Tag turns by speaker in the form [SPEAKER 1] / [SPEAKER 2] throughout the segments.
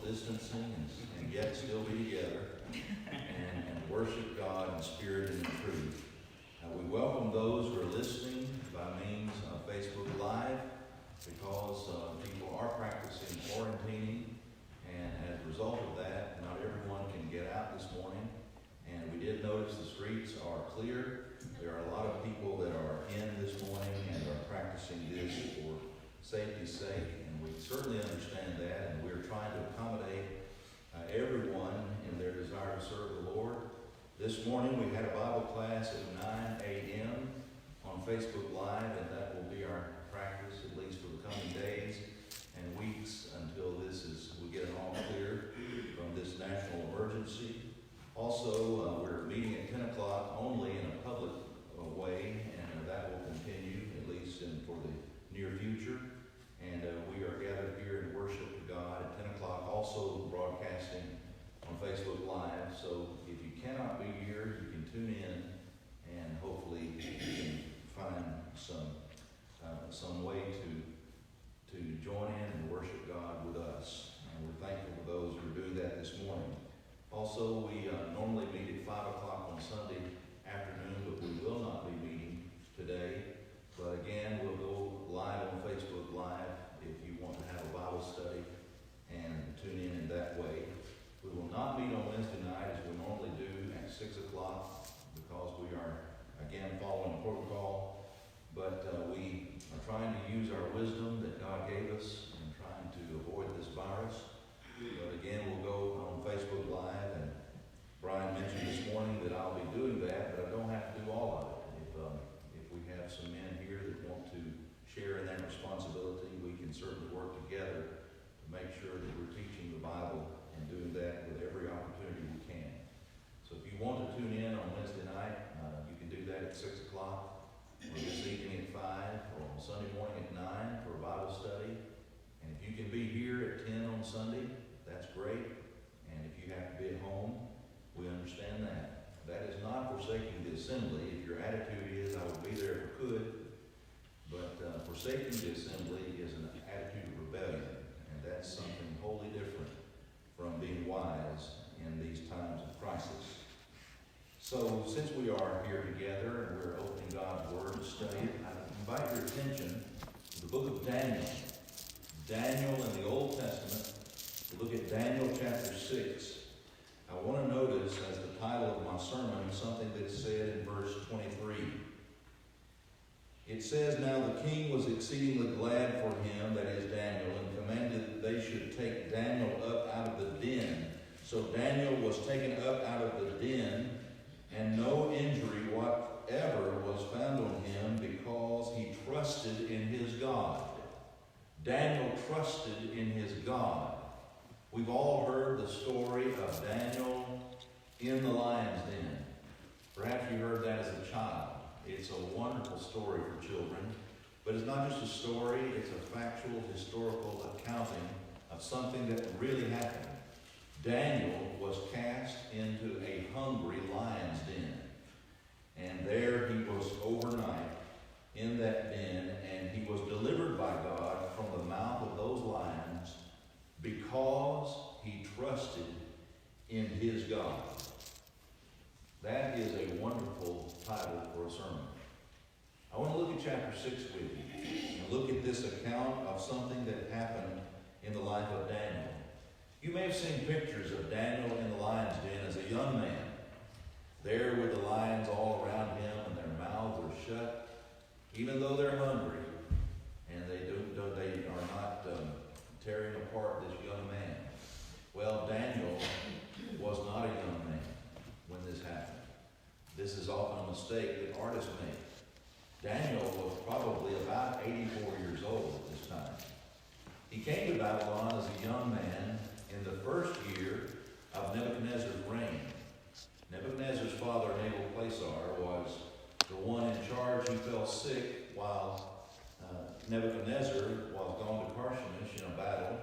[SPEAKER 1] distancing and yet still be together and worship God in spirit and in truth. We welcome those who are listening by means of Facebook Live because people are practicing quarantining, and as a result of that, not everyone can get out this morning. And we did notice the streets are clear. There are a lot of people that are in this morning and are practicing this for safety's sake, and we certainly understand that, and we're trying to accommodate everyone in their desire to serve the Lord. This morning we had a Bible class at 9 a.m. on Facebook Live, and that will be our practice at least for the coming days and weeks until we get it all clear from this national emergency. Also, we're meeting at 10 o'clock only in a public way, and that will continue at least for the near future. And we are gathered here in worship to God at 10 o'clock, also broadcasting on Facebook Live. So if you cannot be here, you can tune in, and hopefully you can find some way to join in and worship God with us. And we're thankful for those who are doing that this morning. Also, we normally meet at 5 o'clock on Sunday afternoon, but we will not be meeting today. But again, we'll go live on Facebook Live if you want to have a Bible study and tune in that way. We will not meet on Wednesday night as we normally do at 6 o'clock because we are, again, following protocol. But we are trying to use our wisdom that God gave us and trying to avoid this virus. But again, we'll go on Facebook Live, and Brian mentioned this morning that I'll be doing that, but I don't have to do all of it. If we have some men here that want to share in that responsibility, we can certainly work together to make sure that we're teaching the Bible and doing that with every opportunity we can. So if you want to tune in on Wednesday night, you can do that at 6 o'clock, or this evening at 5, or on Sunday morning at 9 for a Bible study. And if you can be here at 10 on Sunday, that's great. And if you have to be at home, we understand that. That is not forsaking the assembly. If your attitude is, I would be there if I could. But forsaking the assembly is an attitude of rebellion. And that's something wholly different from being wise in these times of crisis. So since we are here together and we're opening God's Word to study it, I invite your attention to the book of Daniel. Daniel in the Old Testament. We look at Daniel chapter 6. I want to notice as the title of my sermon something that's said in verse 23. It says, "Now the king was exceedingly glad for him," that is Daniel, "and commanded that they should take Daniel up out of the den. So Daniel was taken up out of the den, and no injury whatever was found on him, because he trusted in his God." Daniel trusted in his God. We've all heard the story of Daniel in the lion's den. Perhaps you heard that as a child. It's a wonderful story for children. But it's not just a story, it's a factual, historical accounting of something that really happened. Daniel was cast into a hungry lion's den. And there he was overnight in that den, and he was delivered by God from the mouth of those lions because he trusted in his God. That is a wonderful title for a sermon. I want to look at chapter 6 with you and look at this account of something that happened in the life of Daniel. You may have seen pictures of Daniel in the lion's den as a young man, there with the lions all around him and their mouths are shut, even though they're hungry, and they are not tearing apart this young man. Well, Daniel was not a young man when this happened. This is often a mistake that artists make. Daniel was probably about 84 years old at this time. He came to Babylon as a young man in the first year of Nebuchadnezzar's reign. Nebuchadnezzar's father, Nabopolassar, was the one in charge who fell sick while Nebuchadnezzar was gone to Carchemish in a battle.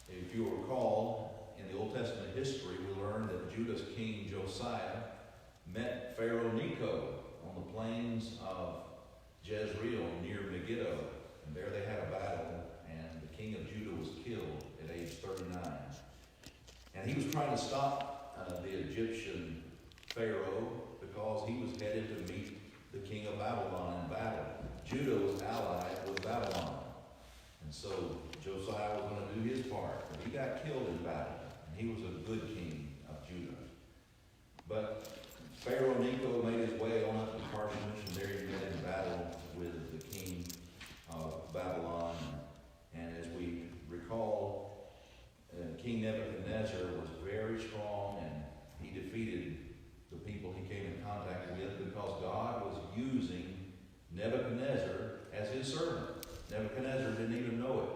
[SPEAKER 1] If you recall, in the Old Testament history, we learned that Judah's king Josiah met Pharaoh Necho on the plains of Jezreel near Megiddo. And there they had a battle, and the king of Judah was killed at age 39. he was trying to stop the Egyptian Pharaoh because he was headed to meet the king of Babylon in battle. Judah was allied with Babylon. And so Josiah was going to do his part. But he got killed in battle. And he was a good king of Judah. But Pharaoh Necho made his way on up to Tarshish, and there he met in battle with the king of Babylon. And as we recall, King Nebuchadnezzar was very strong, and he defeated the people he came in contact with because God was using Nebuchadnezzar as his servant. Nebuchadnezzar didn't even know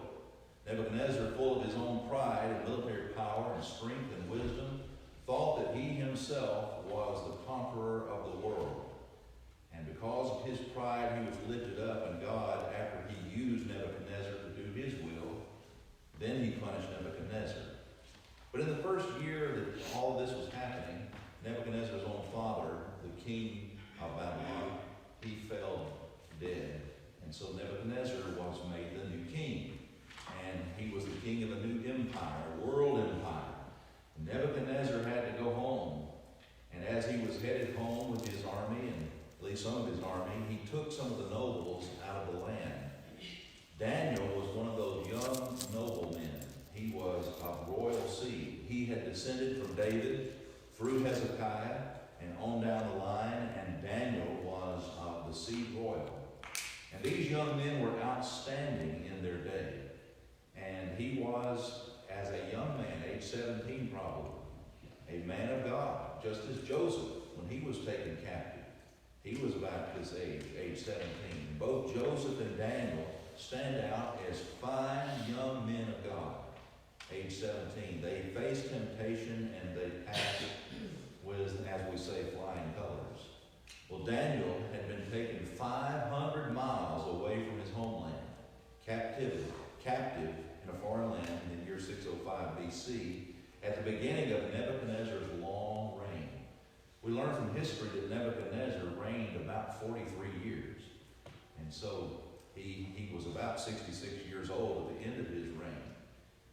[SPEAKER 1] it. Nebuchadnezzar, full of his own pride and military power and strength and wisdom, thought that he himself was the conqueror of the world. And because of his pride, he was lifted up, and God, after he used Nebuchadnezzar to do his will, then he punished Nebuchadnezzar. But in the first year that all of this was happening, Nebuchadnezzar's own father, the king of Babylon, he fell dead. And so Nebuchadnezzar was made the new king. And he was the king of a new empire, a world empire. And Nebuchadnezzar had to go home. And as he was headed home with his army, and at least some of his army, he took some of the nobles out of the land. Daniel was one of those young noblemen. He was of royal seed. He had descended from David through Hezekiah and on down the line, and Daniel was of the seed royal. And these young men were outstanding in their day. And he was, as a young man, age 17 probably, a man of God, just as Joseph, when he was taken captive. He was about this age 17. Both Joseph and Daniel stand out as fine young men of God, age 17. They faced temptation and they passed with, as we say, flying colors. Well, Daniel had been taken 500 miles away from his homeland, captive in a foreign land in the year 605 BC, at the beginning of Nebuchadnezzar's long reign. We learn from history that Nebuchadnezzar reigned about 43 years. And so he was about 66 years old at the end of his reign.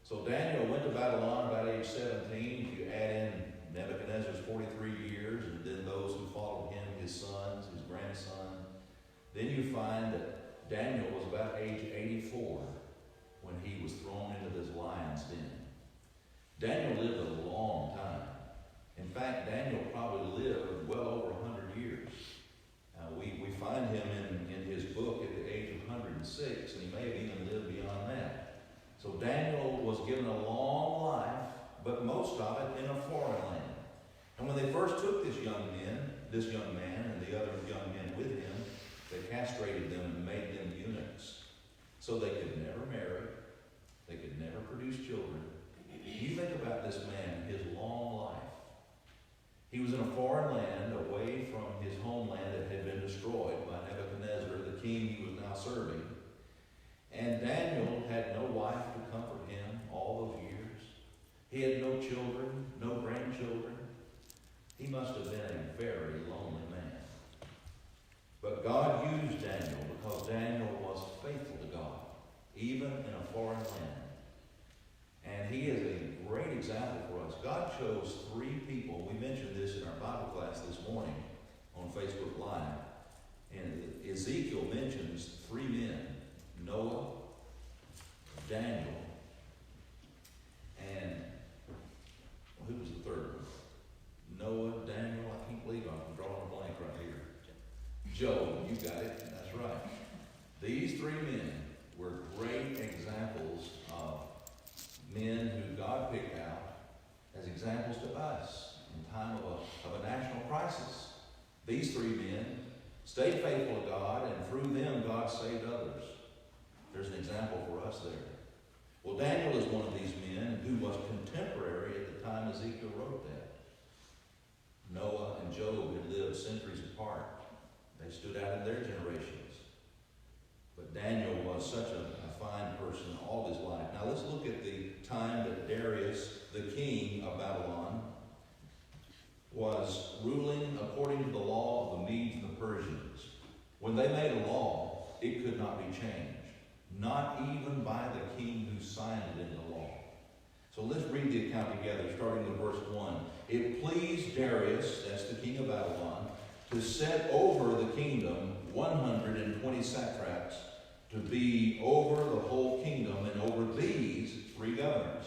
[SPEAKER 1] So Daniel went to Babylon about age 17. If you add in Nebuchadnezzar's 43 years and then those who followed him, his sons, his grandson, then you find that Daniel was about age 84 when he was thrown into this lion's den. Daniel lived a long time. In fact, Daniel probably lived well over 100 years. We find him in his book at the age of 106, and he may have even lived beyond that. So Daniel was given a long life, but most of it in a foreign land. And when they first took this young man and the other young men with him, they castrated them and made them eunuchs. So they could never marry, they could never produce children. You think about this man, his long life. He was in a foreign land, away from his homeland that had been destroyed by Nebuchadnezzar, the king he was now serving. And Daniel had no wife to comfort him all those years. He had no children, no grandchildren. He must have been a very lonely man. But God used Daniel because Daniel was faithful to God, even in a foreign land. And he is a great example for us. God chose 3 people. We mentioned this in our Bible class this morning on Facebook Live. And Ezekiel mentions 3 men, Noah, Daniel, and who was the third one? Noah, Daniel, I can't believe I'm drawing a blank right here. Job, you got it, that's right. These 3 men were great examples of men who God picked out as examples to us in time of a national crisis. These 3 men stayed faithful to God, and through them God saved others. There's an example for us there. Well, Daniel is one of these men who was contemporary at the time Ezekiel wrote that. Noah and Job had lived centuries apart. They stood out in their generations. But Daniel was such a fine person all his life. Now let's look at the time that Darius, the king of Babylon, was ruling according to the law of the Medes and the Persians. When they made a law, it could not be changed, not even by the king who signed it into law. So let's read the account together, starting with verse 1. It pleased Darius, that's the king of Babylon, to set over the kingdom 120 satraps to be over the whole kingdom and over these 3 governors.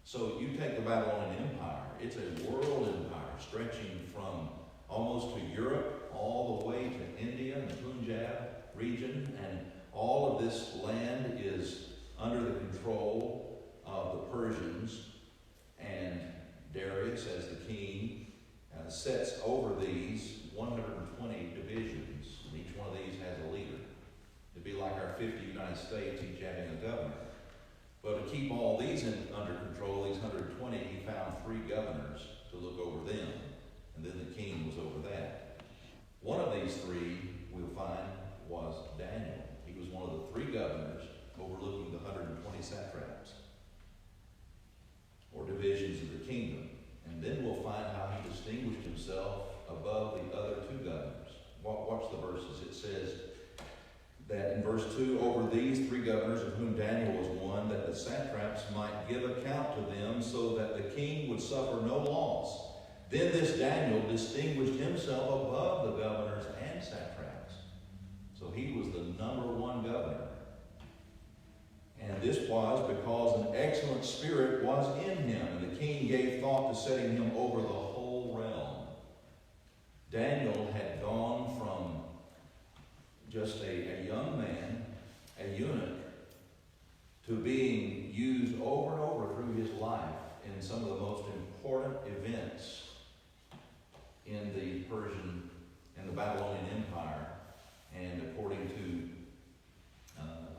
[SPEAKER 1] So you take the Babylonian Empire, it's a world empire stretching from almost to Europe, all the way to India and the Punjab region, and all of this land is under the control of the Persians, and Darius, as the king, sets over these 120 divisions, and each one of these has a leader. It'd be like our 50 United States, each having a governor. But to keep all these under control, these 120, he found 3 governors to look over them, and then the king was over that. One of these 3, we'll find, was Daniel. He was one of the 3 governors overlooking the 120 satraps, or divisions of the kingdom. And then we'll find how he distinguished himself above the other 2 governors. Watch the verses. It says that in verse 2, over these 3 governors, of whom Daniel was one, that the satraps might give account to them, so that the king would suffer no loss. Then this Daniel distinguished himself above the governors and satraps. So he was the number 1 governor. And this was because an excellent spirit was in him, and the king gave thought to setting him over the whole realm. Daniel had gone from just a young man, a eunuch, to being used over and over through his life in some of the most important events in the Persian and the Babylonian Empire, and according to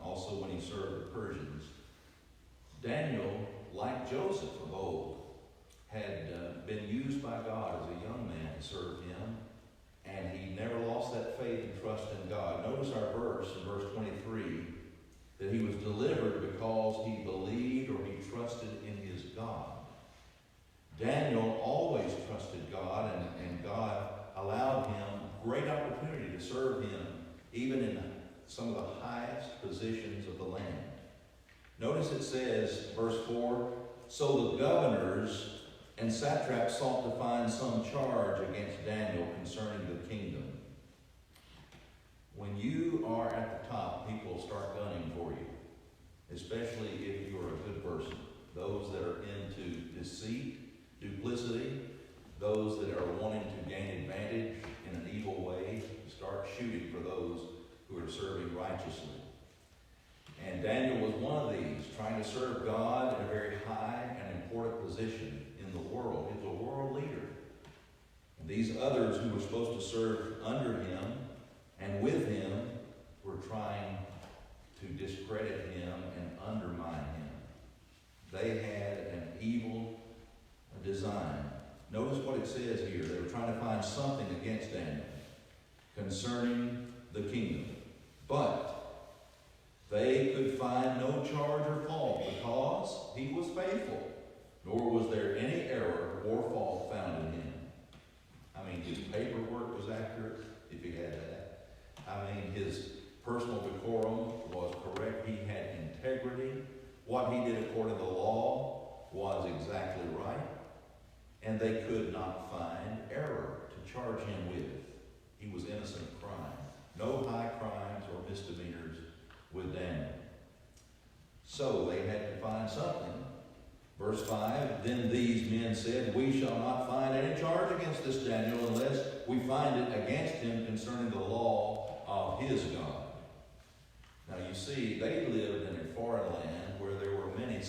[SPEAKER 1] also when he served the Persians. Daniel, like Joseph of old, had been used by God as a young man to serve him, and he never lost that faith and trust in God. Notice our verse in verse 23, that he was delivered because he believed or he trusted in his God. Daniel always trusted God, and God allowed him great opportunity to serve him, even in some of the highest positions of the land. Notice it says, verse 4, so the governors and satraps sought to find some charge against Daniel concerning the kingdom. When you are at the top, people start gunning for you, especially if you are a good person. Those that are into deceit, duplicity, those that are wanting to gain advantage in an evil way, start shooting for those who are serving righteously. And Daniel was one of these, trying to serve God in a very high and important position in the world. He was a world leader. And these others who were supposed to serve under him and with him were trying to discredit him and undermine him. They had an evil design. Notice what it says here. They were trying to find something against Daniel concerning the kingdom. But they could find no charge or fault because he was faithful, nor was there any error or fault found in him. I mean, his paperwork was accurate, if he had that. I mean, his personal decorum was correct. He had integrity. What he did according to the law was exactly right. And they could not find error to charge him with. He was innocent of crime. No high crimes or misdemeanors with Daniel. So they had to find something. Verse 5, then these men said, we shall not find any charge against this Daniel unless we find it against him concerning the law of his God. Now you see, they lived in a foreign land where there were many